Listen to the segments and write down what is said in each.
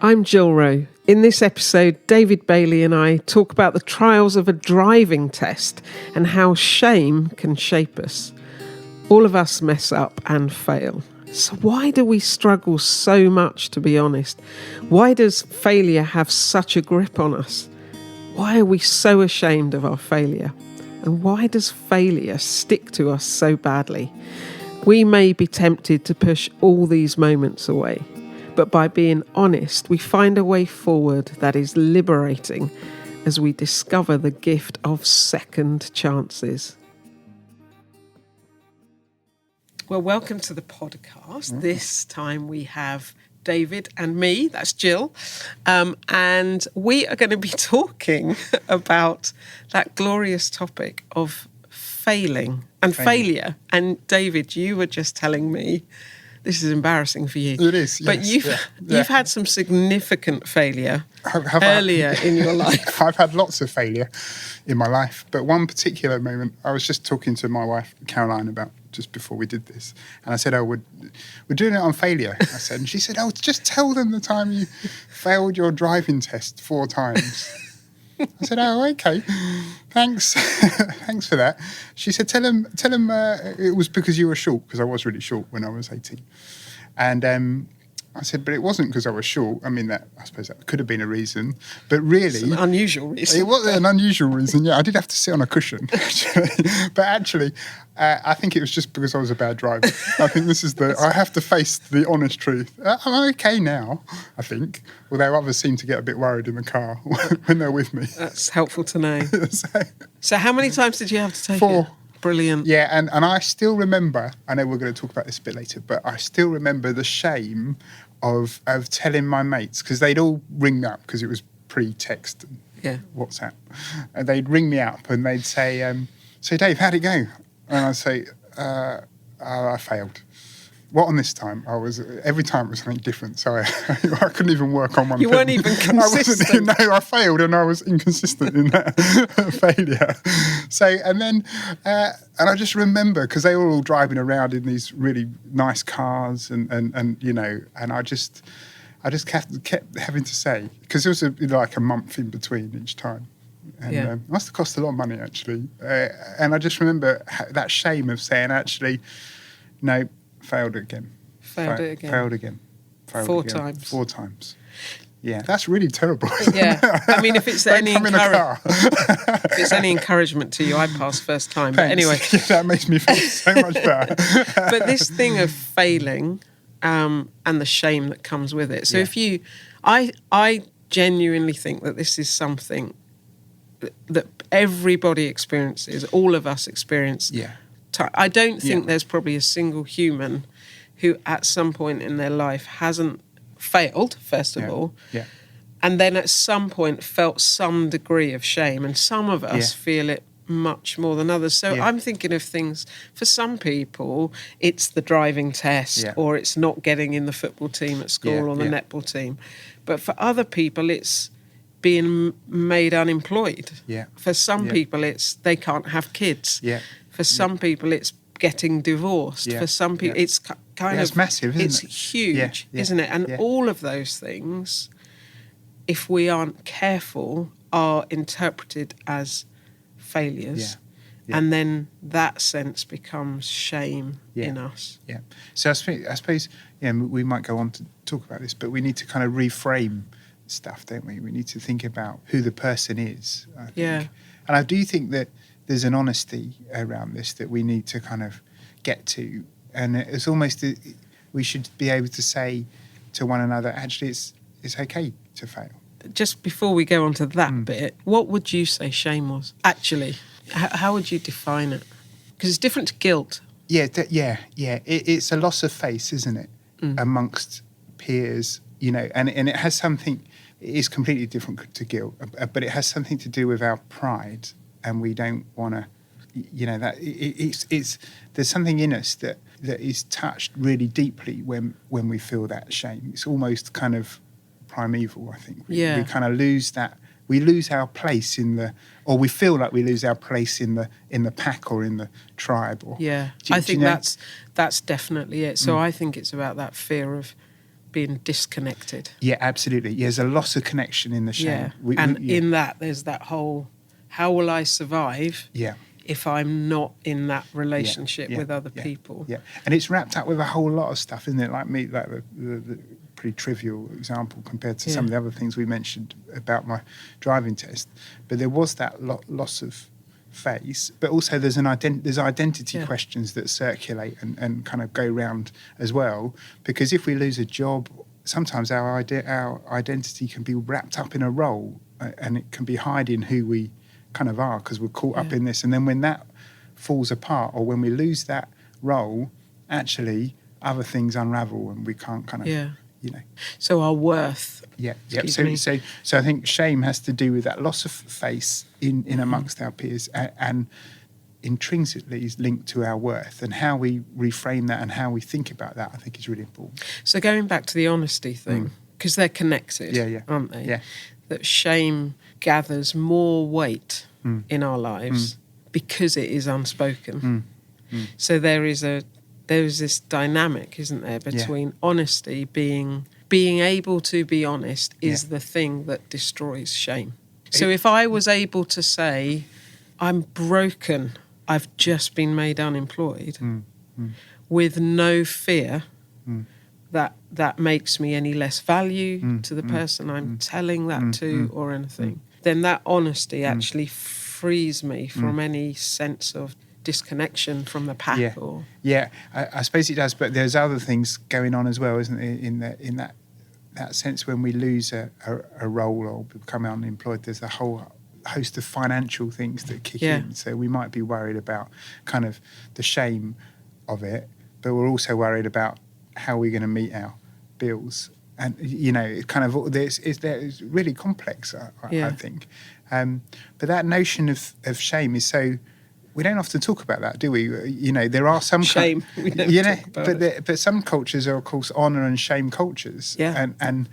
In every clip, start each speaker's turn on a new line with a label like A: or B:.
A: I'm Jill Rowe. In this episode, David Bailey and I talk about the trials of a driving test and how shame can shape us. All of us mess up and fail. So why do we struggle so much, to be honest? Why does failure have such a grip on us? Why are we so ashamed of our failure? And why does failure stick to us so badly? We may be tempted to push all these moments away. But by being honest, we find a way forward that is liberating as we discover the gift of second chances. Well, welcome to the podcast. This time we have David and me, that's Jill, and we are going to be talking about that glorious topic of failing and failure. And David, you were just telling me, this is embarrassing for you.
B: It is, yes.
A: But you've had some significant failure earlier in your life.
B: I've had lots of failure in my life, but one particular moment, I was just talking to my wife, Caroline, about just before we did this, and I said, we're doing it on failure, I said, and she said, just tell them the time you failed your driving test 4 times. I said, okay, thanks. Thanks for that. She said, tell him it was because you were short, because I was really short when I was 18. And I said, but it wasn't because I was short. I mean, I suppose that could have been a reason, but really... It's
A: an unusual reason.
B: It was an unusual reason, yeah. I did have to sit on a cushion, actually. But actually, I think it was just because I was a bad driver. I think this is I have to face the honest truth. I'm okay now, I think, although others seem to get a bit worried in the car when they're with me.
A: That's helpful to know. So how many times did you have to take
B: 4.
A: it? Brilliant.
B: Yeah, and I still remember, I know we're going to talk about this a bit later, but I still remember the shame of telling my mates, because they'd all ring me up, because it was pre-text and WhatsApp, and they'd ring me up and they'd say, so Dave, how'd it go? And I'd say, I failed. What on this time? Every time it was something different, so I couldn't even work on one thing.
A: You weren't even consistent.
B: I failed and I was inconsistent in that failure. So, and then, and I just remember, because they were all driving around in these really nice cars and you know, and I just kept having to say, because there was like a month in between each time. And it must have cost a lot of money, actually. And I just remember that shame of saying, actually, no, failed again.
A: Failed it again.
B: Failed again.
A: 4 times.
B: 4 times. Yeah, that's really terrible.
A: Yeah, I mean, if it's any
B: if
A: it's any encouragement to you, I passed first time. But anyway,
B: that makes me feel so much better.
A: But this thing of failing and the shame that comes with it. So if you, I genuinely think that this is something that everybody experiences, all of us experience.
B: Yeah.
A: I don't think there's probably a single human who at some point in their life hasn't failed, first of all, and then at some point felt some degree of shame, and some of us feel it much more than others. So I'm thinking of things, for some people, it's the driving test or it's not getting in the football team at school or the netball team. But for other people, it's being made unemployed. Yeah. For some people, it's they can't have kids. Yeah. For some people, it's getting divorced. Yeah. For some people, it's kind of...
B: It's massive, isn't it?
A: It's huge, isn't it? And all of those things, if we aren't careful, are interpreted as failures. Yeah. And then that sense becomes shame in us. Yeah.
B: So I suppose we might go on to talk about this, but we need to kind of reframe stuff, don't we? We need to think about who the person is, I think. Yeah. And I do think that there's an honesty around this that we need to kind of get to. And it's almost, we should be able to say to one another, actually, it's okay to fail.
A: Just before we go on to that bit, what would you say shame was? Actually, how would you define it? Because it's different to guilt.
B: Yeah. It's a loss of face, isn't it? Amongst peers, you know, and it has something, it is completely different to guilt, but it has something to do with our pride. And we don't want to, you know, that it's there's something in us that is touched really deeply when we feel that shame. It's almost kind of primeval, I think. We kind of lose that. We lose our place or we feel like we lose our place in the pack or in the tribe.
A: I think that's definitely it. So I think it's about that fear of being disconnected.
B: Yeah, absolutely. Yeah, there's a loss of connection in the shame.
A: Yeah. In that, there's that whole, how will I survive if I'm not in that relationship with other people?
B: Yeah, and it's wrapped up with a whole lot of stuff, isn't it? Like the pretty trivial example compared to some of the other things we mentioned about my driving test. But there was that loss of face, but also there's identity questions that circulate and kind of go round as well, because if we lose a job, sometimes our identity can be wrapped up in a role, and it can be hiding who we kind of are because we're caught up in this. And then when that falls apart, or when we lose that role, actually other things unravel and we can't kind of
A: so our worth.
B: So I think shame has to do with that loss of face in amongst our peers, and intrinsically is linked to our worth, and how we reframe that and how we think about that, I think, is really important.
A: So going back to the honesty thing, because they're connected, aren't they?
B: Yeah.
A: That shame gathers more weight in our lives because it is unspoken. So there is this dynamic, isn't there, between honesty, being able to be honest is the thing that destroys shame. So if I was able to say, I'm broken, I've just been made unemployed, with no fear that makes me any less value to the person I'm telling that to or anything, then that honesty actually frees me from any sense of disconnection from the pack.
B: I suppose it does, but there's other things going on as well, isn't there, in that sense. When we lose a role or become unemployed, there's a whole host of financial things that kick in. So we might be worried about kind of the shame of it, but we're also worried about how we're going to meet our bills. And, it kind of, it's really complex, I think. But that notion of shame is so, we don't often talk about that, do we? There are some
A: shame. We don't talk about it.
B: But some cultures are, of course, honour and shame cultures.
A: Yeah.
B: And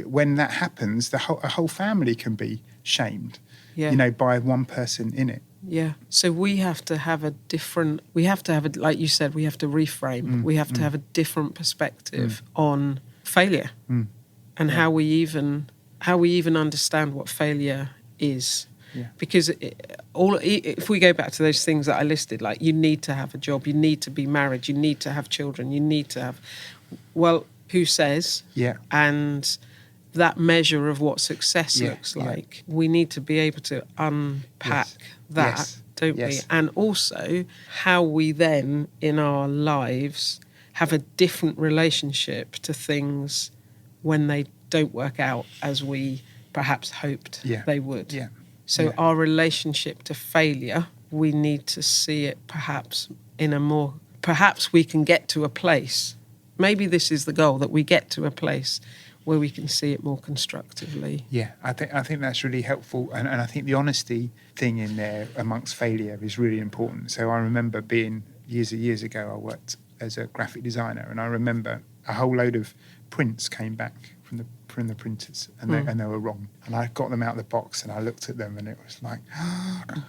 B: when that happens, a whole family can be shamed. By one person in it.
A: Yeah. So we have to have like you said, we have to reframe. We have to have a different perspective on failure and how we even understand what failure is. Yeah. Because if we go back to those things that I listed, like you need to have a job, you need to be married, you need to have children, you need to have, well, who says?
B: Yeah.
A: And that measure of what success looks like, we need to be able to unpack that, don't we? And also how we then in our lives have a different relationship to things when they don't work out as we perhaps hoped they would. Yeah. So our relationship to failure, we need to see it perhaps perhaps we can get to a place, maybe this is the goal, that we get to a place where we can see it more constructively. Yeah,
B: I think that's really helpful. And I think the honesty thing in there amongst failure is really important. So I remember being, years ago, I worked as a graphic designer, and I remember a whole load of prints came back from the printers, and they were wrong. And I got them out of the box, and I looked at them, and it was like, look at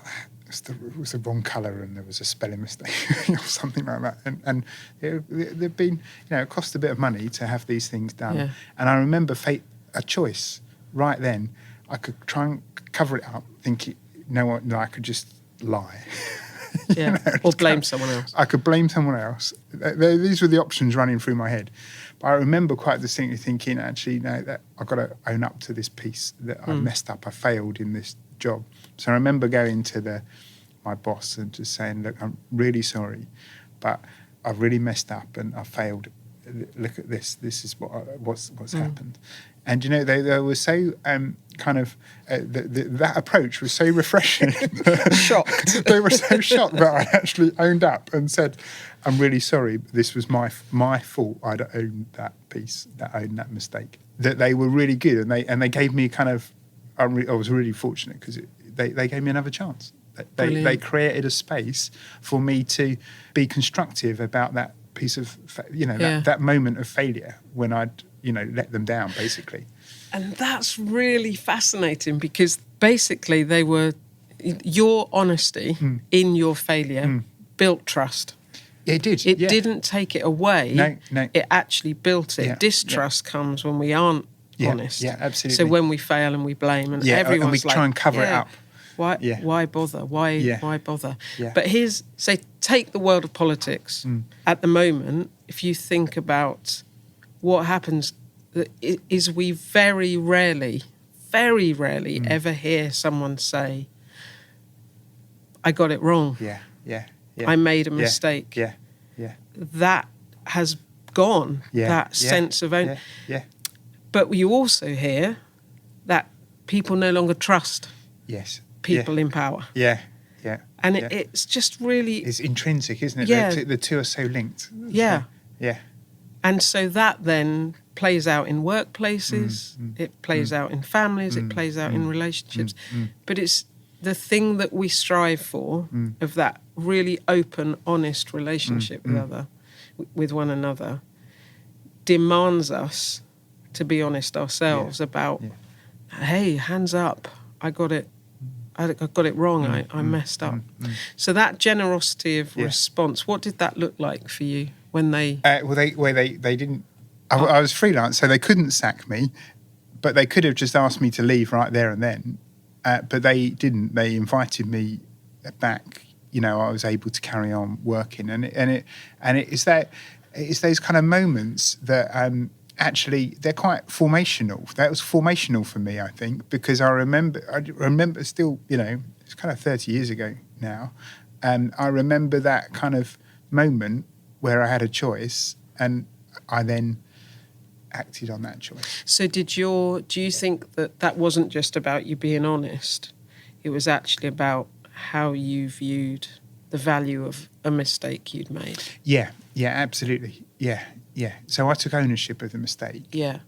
B: that. It was the wrong colour, and there was a spelling mistake or something like that. And there'd been, it cost a bit of money to have these things done. Yeah. And I remember a choice right then. I could try and cover it up, thinking, no, I could just lie.
A: Yeah, or blame someone else.
B: I could blame someone else. These were the options running through my head. But I remember quite distinctly thinking, actually, no, that I've got to own up to this piece, that I messed up, I failed in this job. So I remember going to my boss and just saying, look, I'm really sorry, but I've really messed up and I failed. Look at this. This is what's happened. And, they were so that approach was so refreshing.
A: Shocked.
B: They were so shocked that I actually owned up and said, I'm really sorry, this was my fault. I'd owned that piece, owned that mistake. That they were really good, and they gave me I was really fortunate because they gave me another chance. They created a space for me to be constructive about that piece of, that moment of failure when I'd, let them down, basically.
A: And that's really fascinating because basically your honesty in your failure built trust.
B: It did.
A: It didn't take it away.
B: No.
A: It actually built it.
B: Yeah,
A: Distrust comes when we aren't honest.
B: Yeah, absolutely.
A: So when we fail and we blame, and everyone's
B: and we
A: like,
B: try and cover it up.
A: Why bother? Why bother?
B: Yeah.
A: But take the world of politics. At the moment, if you think about what happens, is we very rarely ever hear someone say, I got it wrong.
B: Yeah.
A: I made a mistake.
B: Yeah.
A: That has gone, that sense of own.
B: Yeah.
A: But you also hear that people no longer trust people in power.
B: Yeah.
A: And it's just really...
B: It's intrinsic, isn't it?
A: Yeah.
B: The two are so linked.
A: Yeah.
B: Yeah.
A: And so that then plays out in workplaces, it plays out in families, it plays out in relationships. But it's the thing that we strive for, of that really open, honest relationship with one another, demands us to be honest ourselves about, hey, hands up, I got it wrong, I messed up. So that generosity of response, what did that look like for you when they...
B: They didn't... I was freelance, so they couldn't sack me, but they could have just asked me to leave right there and then. But they didn't. They invited me back. I was able to carry on working, and it's those kind of moments that actually they're quite formational. That was formational for me, I think, because I remember still. It's kind of 30 years ago now, and I remember that kind of moment where I had a choice, and I then acted on that choice.
A: So do you think that wasn't just about you being honest? It was actually about how you viewed the value of a mistake you'd made?
B: Yeah, absolutely. Yeah. So I took ownership of the mistake.
A: Yeah.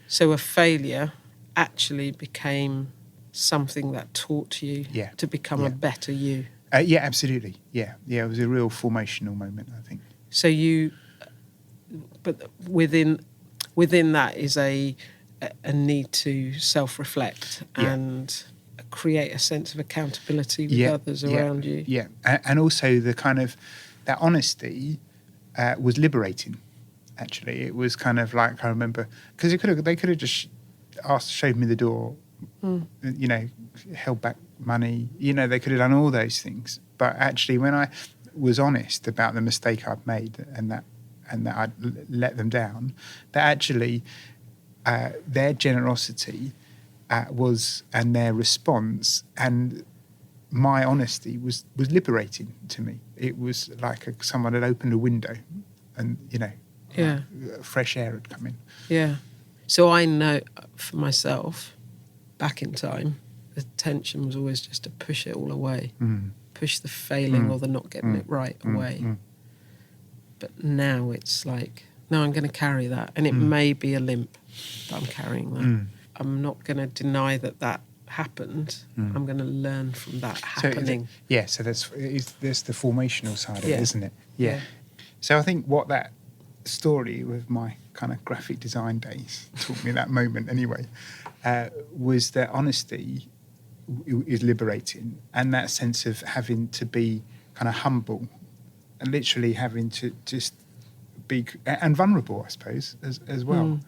A: So a failure actually became something that taught you to become a better you.
B: Yeah, absolutely. Yeah. It was a real formational moment, I think.
A: So but within that is a need to self-reflect and create a sense of accountability with others around you.
B: Yeah, and also the kind of that honesty was liberating. Actually, it was kind of like, I remember, because they could have just showed me the door, held back money. They could have done all those things. But actually, when I was honest about the mistake I'd made and that I'd let them down, that actually their generosity and their response and my honesty was liberating to me. It was like someone had opened a window and, fresh air had come in.
A: Yeah. So I know for myself, back in time, the tension was always just to push it all away, push the failing or the not getting it right away. But now it's like, no, I'm going to carry that. And it may be a limp, but I'm carrying that. I'm not going to deny that happened. I'm going to learn from that happening.
B: So there's the formational side of it, isn't it? Yeah. So I think what that story with my kind of graphic design days taught me, that moment anyway, was that honesty is liberating, and that sense of having to be kind of humble and literally having to just be and vulnerable, I suppose, as well.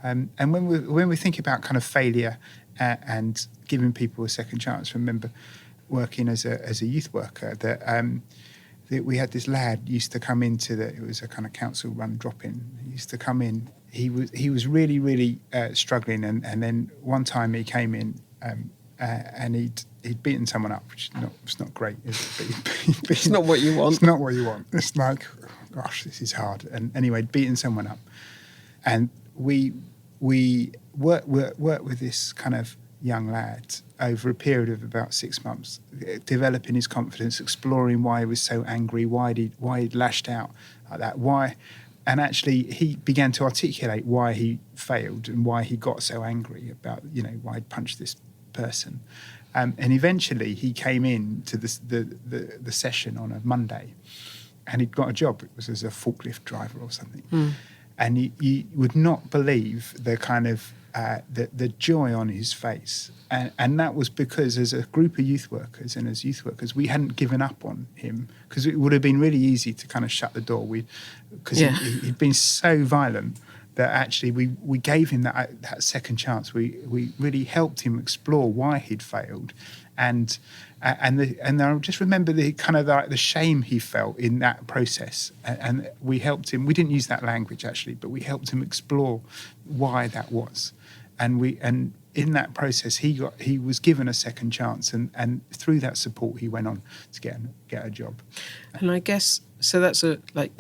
B: And when we think about kind of failure and giving people a second chance, remember working as a youth worker that we had this lad used to come into it was a kind of council run drop-in. He used to come in. He was really, really struggling, and then one time he came in and he'd beaten someone up, which it's not great, is it? But
A: It's not what you want.
B: It's not what you want. It's like, oh, gosh, this is hard. And anyway, beating someone up, and we worked with this kind of young lad over a period of about 6 months, developing his confidence, exploring why he was so angry, why he'd lashed out like that, and actually he began to articulate why he failed and why he got so angry about, why he'd punched this person. And eventually he came in to the session on a Monday, and he'd got a job. It was as a forklift driver or something. And you would not believe the kind of the joy on his face. And that was because as a group of youth workers and as youth workers, we hadn't given up on him, because it would have been really easy to kind of shut the door. Because he'd been so violent that actually we gave him that second chance. We really helped him explore why he'd failed. And I just remember the kind of the shame he felt in that process, and we helped him. We didn't use that language actually, but we helped him explore why that was, and in that process he was given a second chance, and through that support he went on to get a job.
A: And I guess so. That's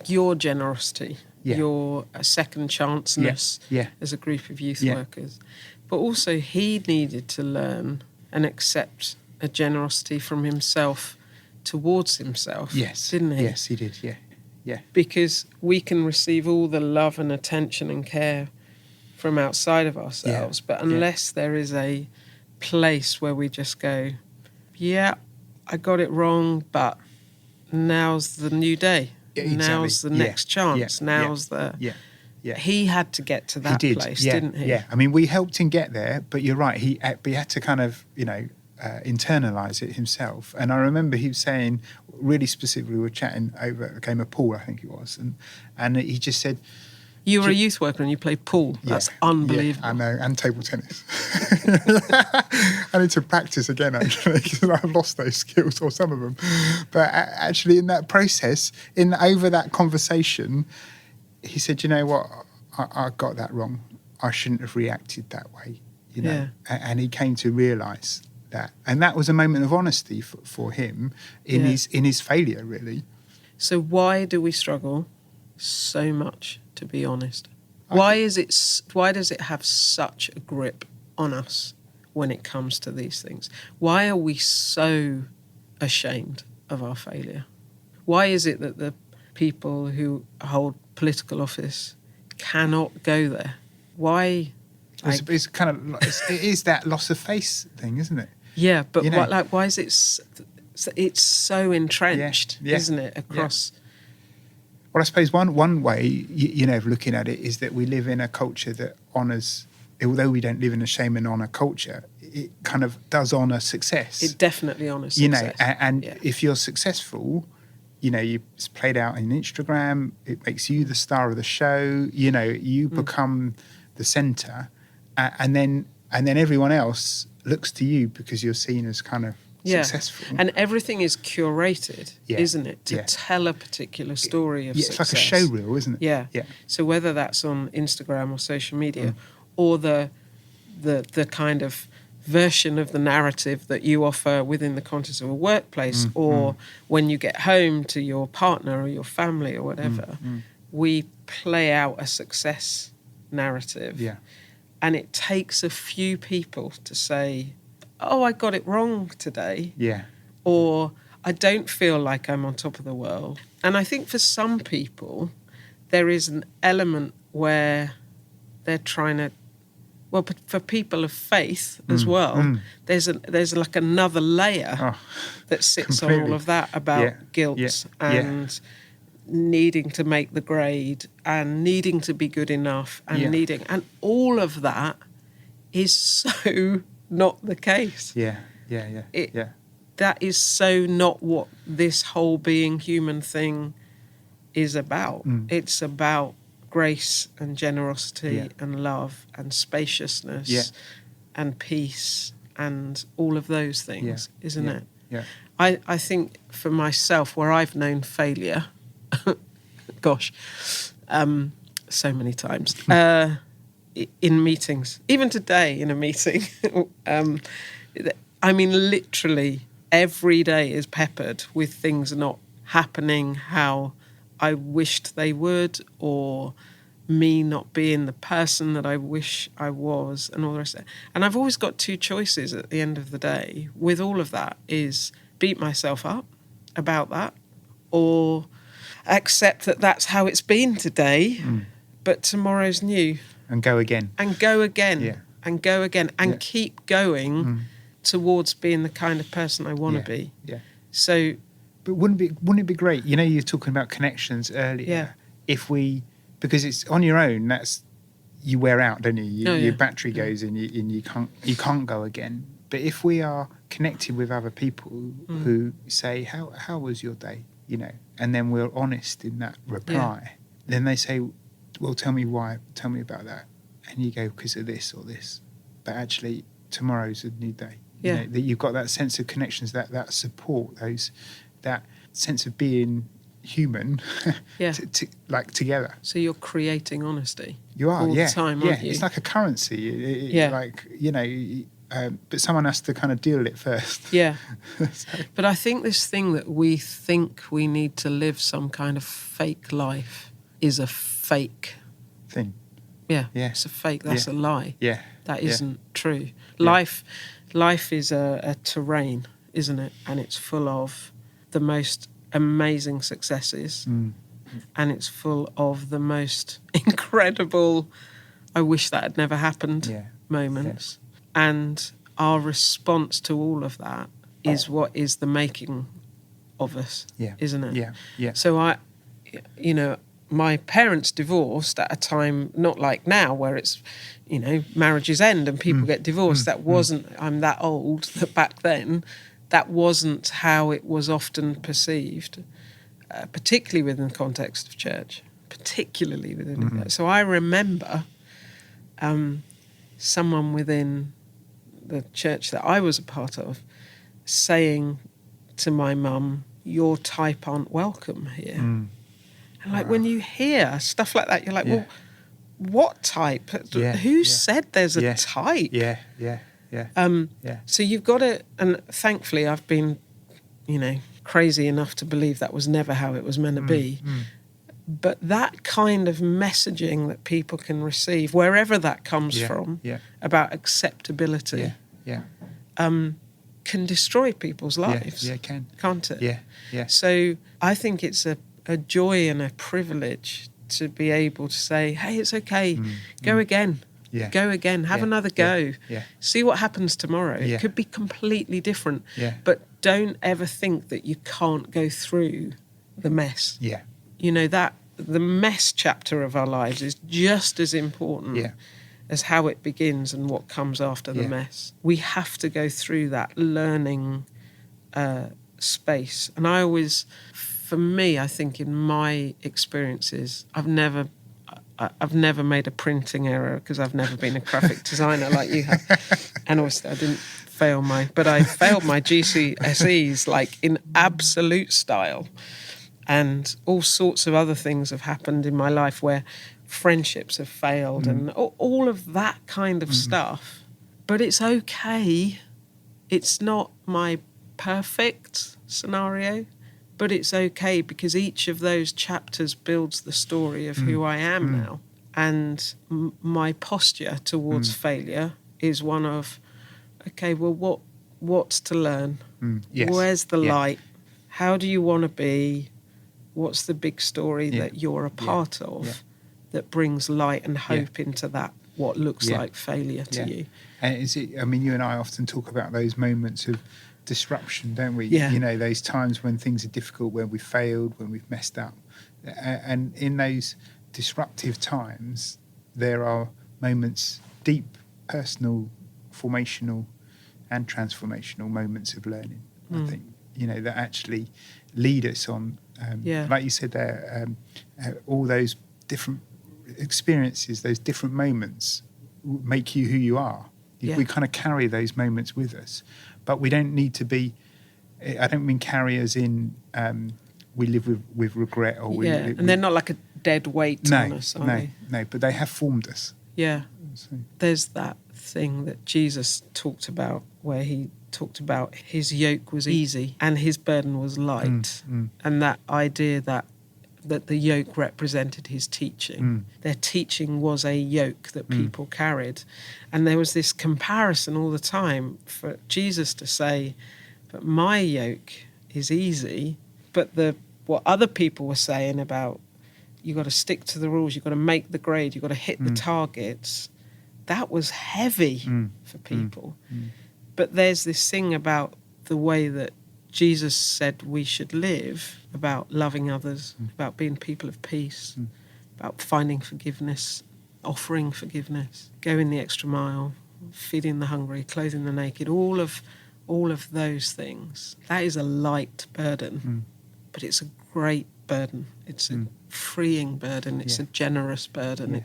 A: your generosity, your second chanceness as a group of youth workers, but also he needed to learn and accept a generosity from himself towards himself.
B: Yes.
A: Didn't he?
B: Yes, he did, yeah.
A: Because we can receive all the love and attention and care from outside of ourselves, but unless there is a place where we just go, I got it wrong, but now's the new day. Yeah, exactly. Now's the next chance. Now's the... Yeah. He had to get to that place, didn't he?
B: Yeah, I mean, we helped him get there, but you're right, he had to kind of, internalise it himself. And I remember he was saying, really specifically, we were chatting over a game of pool, I think it was, and he just said...
A: You were a youth worker and you played pool. That's unbelievable.
B: Yeah, I know, and table tennis. I need to practice again, actually, because I've lost those skills, or some of them. But actually, in that process, over that conversation, he said, you know what, I got that wrong. I shouldn't have reacted that way, And he came to realise that. And that was a moment of honesty for him in his failure, really.
A: So why do we struggle so much to be honest? Why does it have such a grip on us when it comes to these things? Why are we so ashamed of our failure? Why is it that the people who hold political office cannot go there? Why?
B: It's kind of it is that loss of face thing, isn't it?
A: Yeah, but why is it? It's so entrenched, isn't it, across?
B: Yeah. Well, I suppose one way, of looking at it is that we live in a culture that honours, although we don't live in a shame and honour culture, it kind of does honour success.
A: It definitely honours success.
B: If you're successful, it's played out on Instagram, it makes you the star of the show, you become the centre, and then everyone else looks to you because you're seen as kind of successful.
A: And everything is curated, isn't it, to tell a particular story of success.
B: It's like a show reel, isn't it?
A: Yeah. So whether that's on Instagram or social media, or the kind of version of the narrative that you offer within the context of a workplace, or when you get home to your partner or your family or whatever, we play out a success narrative. Yeah. And it takes a few people to say, oh, I got it wrong today. Yeah. Or I don't feel like I'm on top of the world. And I think for some people, there is an element where they're trying to, but for people of faith as well, there's like another layer that sits completely on all of that about guilt and needing to make the grade and needing to be good enough and and all of that is so not the case. That is so not what this whole being human thing is about. It's about grace and generosity and love and spaciousness and peace and all of those things, isn't it? Yeah. I think for myself, where I've known failure, so many times, in meetings, even today in a meeting, I mean, literally every day is peppered with things not happening how I wished they would, or me not being the person that I wish I was, and all the rest of it. And I've always got two choices at the end of the day with all of that, is beat myself up about that, or accept that that's how it's been today, but tomorrow's new.
B: And go again.
A: And go again. And go again. And keep going towards being the kind of person I want to be. Yeah. So...
B: But wouldn't it be great? You're talking about connections earlier. Yeah. Because it's on your own, you wear out, don't you? Your battery
A: Yeah.
B: goes and you can't go again. But if we are connected with other people who say, how was your day? And then we're honest in that reply, then they say, well, tell me why, tell me about that. And you go, because of this or this. But actually, tomorrow's a new day. That you've got that sense of connections, that support, that sense of being human, together.
A: So you're creating honesty.
B: You are,
A: all the time, aren't you?
B: It's like a currency. But someone has to kind of deal it first.
A: Yeah. But I think this thing that we think we need to live some kind of fake life is a fake
B: thing.
A: Yeah.
B: Yeah.
A: It's a fake. That's a lie.
B: Yeah.
A: That isn't true.
B: Yeah.
A: Life is a terrain, isn't it? And it's full of the most amazing successes. And it's full of the most incredible, I wish that had never happened moments. And our response to all of that is what is the making of us, isn't it?
B: Yeah, yeah.
A: So my parents divorced at a time, not like now, where it's, marriages end and people get divorced. That wasn't, I'm that old, that back then, that wasn't how it was often perceived, particularly within the context of church, So I remember someone within the church that I was a part of saying to my mum, your type aren't welcome here. And when you hear stuff like that, you're like, well, what type? Who said there's a type? So you've got to, and thankfully I've been, crazy enough to believe that was never how it was meant to be. But that kind of messaging that people can receive, wherever that comes from, about acceptability, can destroy people's lives.
B: Yeah, it can.
A: Can't it?
B: Yeah.
A: So I think it's a joy and a privilege to be able to say, hey, it's okay, go again.
B: Yeah.
A: Go again, have another go.
B: Yeah.
A: See what happens tomorrow. It could be completely different.
B: Yeah.
A: But don't ever think that you can't go through the mess.
B: Yeah.
A: That the mess chapter of our lives is just as important as how it begins and what comes after the mess. We have to go through that learning space. And for me, I think in my experiences, I've never made a printing error because I've never been a graphic designer like you have. And obviously I didn't but I failed my GCSEs like in absolute style. And all sorts of other things have happened in my life where friendships have failed and all of that kind of stuff. But it's okay. It's not my perfect scenario, but it's okay because each of those chapters builds the story of who I am now. And my posture towards failure is one of, okay, well, what's to learn?
B: Yes.
A: Where's the light? How do you want to be? What's the big story that you're a part of that brings light and hope into that, what looks like failure to you?
B: And you and I often talk about those moments of disruption, don't we?
A: Yeah.
B: Those times when things are difficult, when we've failed, when we've messed up. And in those disruptive times, there are moments, deep, personal, formational and transformational moments of learning, I think, that actually lead us on, like you said there, all those different experiences, those different moments make you who you are. We kind of carry those moments with us, but we don't need to be, I don't mean carry as in we live with regret or we live
A: and they're not like a dead weight on us, are they?
B: No, but they have formed us.
A: Yeah.
B: So.
A: There's that thing that Jesus talked about where he talked about his yoke was easy and his burden was light. And that idea that the yoke represented his teaching. Their teaching was a yoke that people carried. And there was this comparison all the time for Jesus to say, but my yoke is easy, but what other people were saying about you got to stick to the rules, you've got to make the grade, you've got to hit the targets, that was heavy for people. But there's this thing about the way that Jesus said we should live, about loving others, about being people of peace, about finding forgiveness, offering forgiveness, going the extra mile, feeding the hungry, clothing the naked, all of those things. That is a light burden, but it's a great burden. It's a freeing burden. It's a generous burden.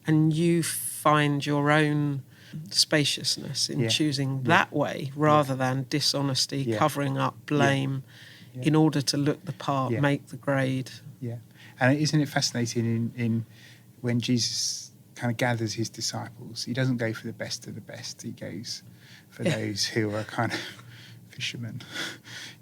A: And you find your own spaciousness in choosing that way rather than dishonesty, covering up, blame, in order to look the part, make the grade.
B: Yeah. And isn't it fascinating in when Jesus kind of gathers his disciples, he doesn't go for the best of the best. He goes for those who are kind of fishermen,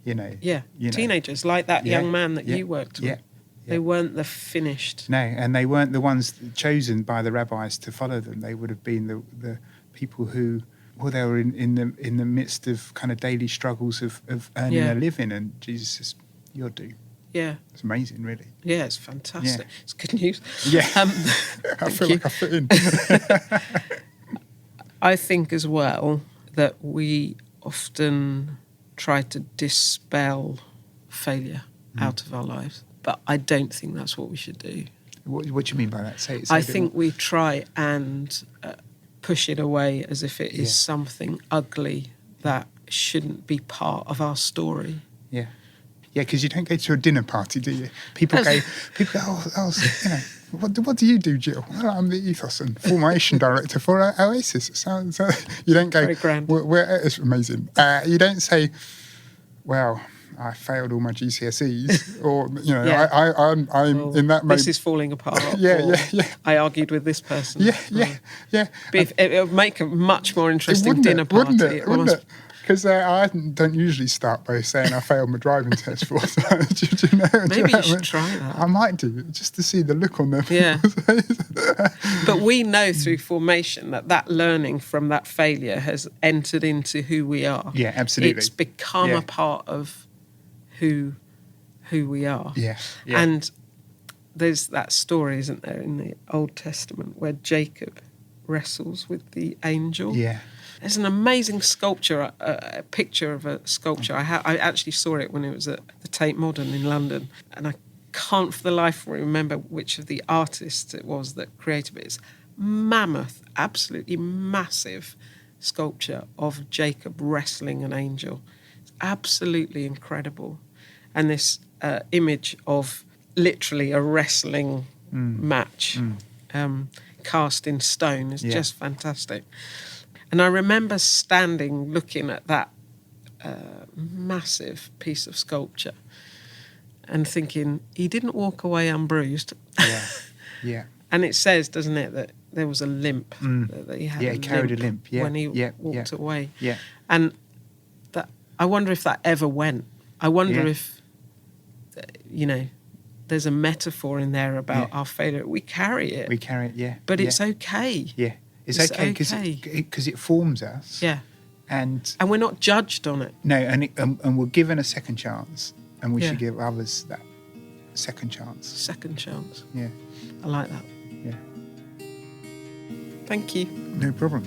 A: Teenagers, like that young man that you worked with.
B: Yeah.
A: They weren't the finished.
B: No, and they weren't the ones chosen by the rabbis to follow them. They would have been the people who, well, they were in the midst of kind of daily struggles of earning a living, and Jesus says, "You'll do."
A: Yeah.
B: It's amazing, really.
A: Yeah, it's fantastic.
B: Yeah.
A: It's good news.
B: Yeah. I feel like I fit in.
A: I think as well that we often try to dispel failure out of our lives, but I don't think that's what we should do.
B: What do you mean by that? Say
A: I think we try and push it away as if it is something ugly that shouldn't be part of our story.
B: Yeah. Yeah, because you don't go to a dinner party, do you? People go, what do you do, Jill? Well, I'm the ethos and formation director for Oasis. So you don't go,
A: very grand.
B: It's amazing. You don't say, well, I failed all my GCSEs, or, I'm in that moment.
A: This is falling apart.
B: Yeah.
A: I argued with this person.
B: Yeah.
A: It would make a much more interesting dinner party.
B: Wouldn't it? Because I don't usually start by saying I failed my driving test 4 times.
A: Maybe you should try that.
B: I might do, just to see the look on their
A: faces. But we know through formation that learning from that failure has entered into who we are.
B: Yeah, absolutely.
A: It's become a part of who we are.
B: Yeah.
A: And there's that story, isn't there, in the Old Testament where Jacob wrestles with the angel.
B: Yeah.
A: There's an amazing sculpture, a picture of a sculpture. I actually saw it when it was at the Tate Modern in London, and I can't for the life of me remember which of the artists it was that created it. It's mammoth, absolutely massive sculpture of Jacob wrestling an angel. It's absolutely incredible. And this image of literally a wrestling match cast in stone is just fantastic. And I remember standing looking at that massive piece of sculpture and thinking, he didn't walk away unbruised.
B: Yeah.
A: And it says, doesn't it, that there was a limp, that he had
B: he carried a limp
A: when he walked away.
B: Yeah.
A: And that, I wonder if that ever went. I wonder if, there's a metaphor in there about our failure. We carry it. But it's okay.
B: Yeah. It's okay because it forms us.
A: Yeah.
B: And
A: we're not judged on it.
B: No, and we're given a second chance, and we should give others that second chance.
A: Second chance.
B: Yeah.
A: I like that.
B: Yeah.
A: Thank you.
B: No problem.